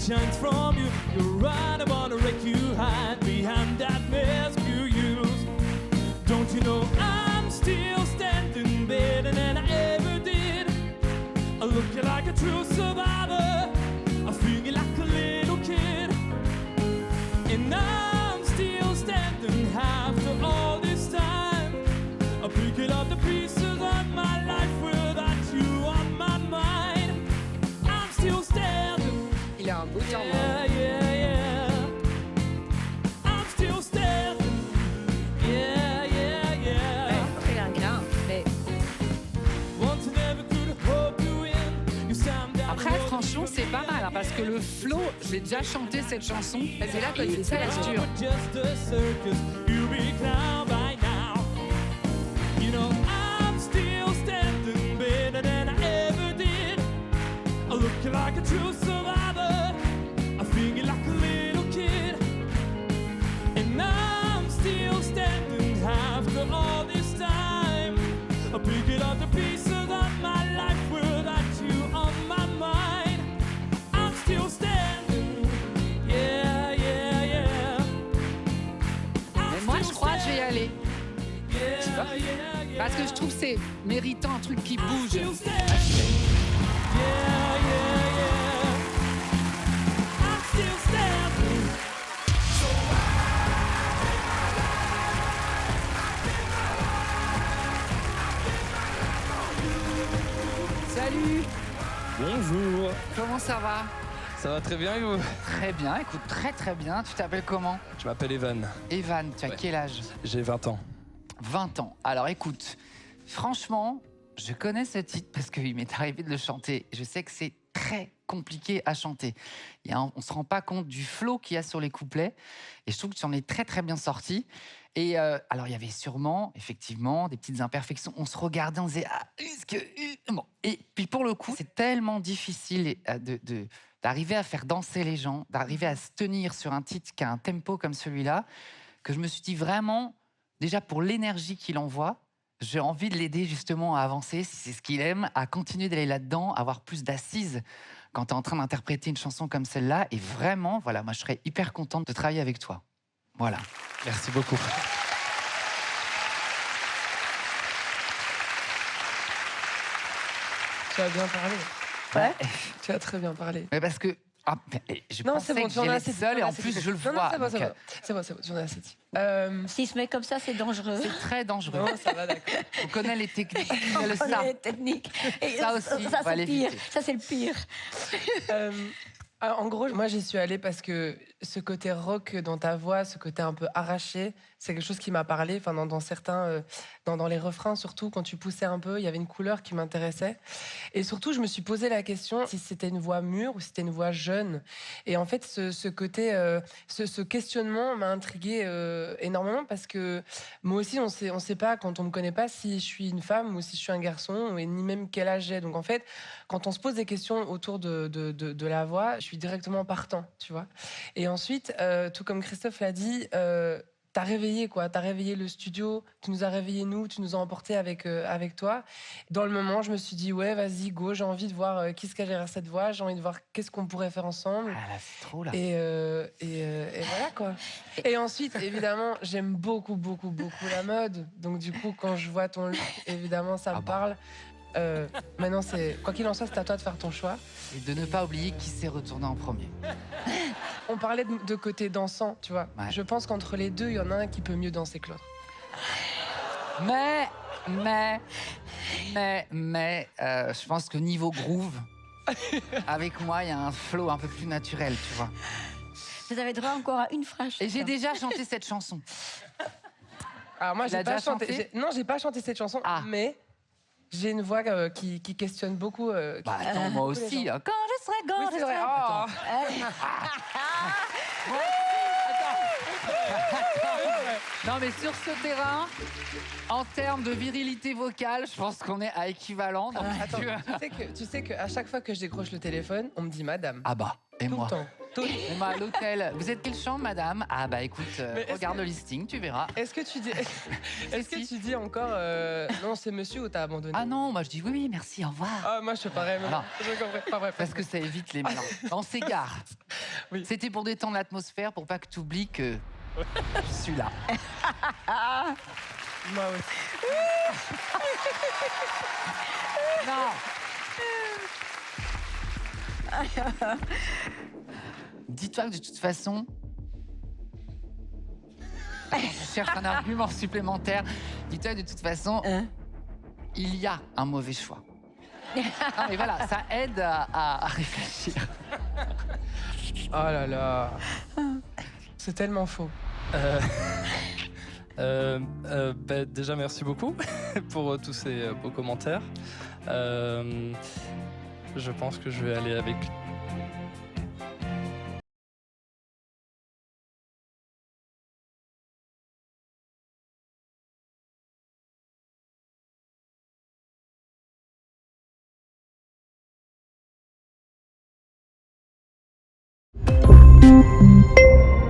shines from you. You're right, I wanna wreck you, hide behind that mask you use. Don't you know I'm still standing better than I ever did? I look like a true survivor, I feel like a little kid. And I'm still standing after all this time. I'm picking up the pieces of my life without you on my mind. I'm still standing. Il a un beau diamant. Yeah, yeah, yeah. I'm still standing. Yeah, yeah, yeah. Il a un grain. Mais Once I never could hope to win. You sound down. Après, franchement, c'est pas mal, hein, parce que le flow, j'ai déjà chanté cette chanson. Et c'est là que c'est ça la dur. Just a circus, you'll be clown by now. You know I'm still standing better than I ever did. I look like a true survivor, I feel like a little kid. And I'm still standing after all this time. I pick it up the pieces of my life without you on my mind. I'm still standing. Yeah, yeah, yeah. Mais moi, je crois que je vais y aller. Yeah, yeah, yeah. Parce que je trouve que c'est méritant un truc qui bouge. Still standing. Yeah, yeah, yeah. I'm still standing. Salut, Bonjour, comment ça va? ça va très bien et vous? Très bien, écoute, très très bien. Tu t'appelles comment? Je m'appelle Evan, Evan, tu as Ouais. quel âge? j'ai 20 ans. 20 ans. Alors écoute, franchement, je connais ce titre parce qu'il m'est arrivé de le chanter. Je sais que c'est très compliqué à chanter. On se rend pas compte du flow qu'il y a sur les couplets. Et je trouve que tu en es très très bien sorti. Et alors il y avait sûrement, effectivement, des petites imperfections. On se regardait, on disait ah, est-ce que bon. Et puis pour le coup, c'est tellement difficile d'arriver à faire danser les gens, d'arriver à se tenir sur un titre qui a un tempo comme celui-là, que je me suis dit vraiment, déjà pour l'énergie qu'il envoie, j'ai envie de l'aider justement à avancer, si c'est ce qu'il aime, à continuer d'aller là-dedans, avoir plus d'assises quand tu es en train d'interpréter une chanson comme celle-là. Et vraiment, voilà, moi je serais hyper contente de travailler avec toi. Voilà. Merci beaucoup. Tu as bien parlé. ouais. Tu as très bien parlé. Mais parce que je Non, pensais c'est bon, que tu en as j'allais assez être dit. seule et en Non, plus je le non, vois. c'est bon, donc, c'est bon, tu en as assez dit. S'il se met comme ça, c'est dangereux. c'est très dangereux. Non, ça va, d'accord. On connaît les techniques, On le connaît ça. les techniques. Et Ça aussi, ça on va c'est le pire. l'éviter. Ça c'est le pire. En gros, moi, j'y suis allée parce que ce côté rock dans ta voix, ce côté un peu arraché, c'est quelque chose qui m'a parlé. Enfin, dans certains, dans les refrains, surtout, quand tu poussais un peu, il y avait une couleur qui m'intéressait. Et surtout, je me suis posé la question si c'était une voix mûre ou si c'était une voix jeune. Et en fait, ce côté, ce questionnement m'a intriguée énormément parce que moi aussi, on sait pas, quand on me connaît pas, si je suis une femme ou si je suis un garçon, et ni même quel âge j'ai. Donc en fait, quand on se pose des questions autour de la voix, je suis directement partant, tu vois. Et ensuite, tout comme Christophe l'a dit, t'as réveillé quoi, t'as réveillé le studio, tu nous as réveillés nous, tu nous as emportés avec toi. Dans le moment, je me suis dit ouais, vas-y, go, j'ai envie de voir qui se cache derrière cette voix, j'ai envie de voir qu'est-ce qu'on pourrait faire ensemble. Ah là, c'est trop là. Et voilà quoi. Et ensuite, évidemment, j'aime beaucoup la mode. Donc du coup, quand je vois ton look, évidemment, ça me parle. Maintenant, quoi qu'il en soit, c'est à toi de faire ton choix. Et de ne pas oublier qui s'est retourné en premier. On parlait de côté dansant, tu vois. Ouais. Je pense qu'entre les deux, il y en a un qui peut mieux danser que l'autre. Mais, je pense que niveau groove, avec moi, il y a un flow un peu plus naturel, tu vois. Vous avez droit encore à une phrase. Et j'ai déjà chanté cette chanson. Alors moi, Tu l'as j'ai pas déjà chanté. chanté Non, j'ai pas chanté cette chanson, Ah. mais j'ai une voix qui questionne beaucoup. Bah attends, moi beaucoup les aussi. gens. Quand je serai grand, Oui, je c'est vrai. serai... Oh. Non, mais sur ce terrain, en termes de virilité vocale, je pense qu'on est à équivalent. Donc, Attends, tu sais que à chaque fois que je décroche le téléphone, on me dit madame. Ah bah, et Tout moi le temps. Moi, à l'hôtel. Vous êtes quelle chambre, madame? Ah bah écoute, Mais est-ce regarde que- le listing, tu verras. Est-ce que tu dis, est-ce que Si. tu dis encore non, c'est monsieur ou t'as abandonné? Ah non, moi je dis oui, oui, merci, au revoir. Ah, moi je fais pareil. Alors. Je comprends. Enfin, bref. Parce que ça évite les malins. On s'égare. Oui. C'était pour détendre l'atmosphère, pour pas que tu oublies que je suis là. Moi aussi. Non. Dis-toi que de toute façon, je cherche un argument supplémentaire. Dis-toi que de toute façon, Hein? il y a un mauvais choix. Non mais voilà, ça aide à réfléchir. Oh là là. C'est tellement faux. Déjà, merci beaucoup pour tous ces beaux commentaires. Je pense que je vais aller avec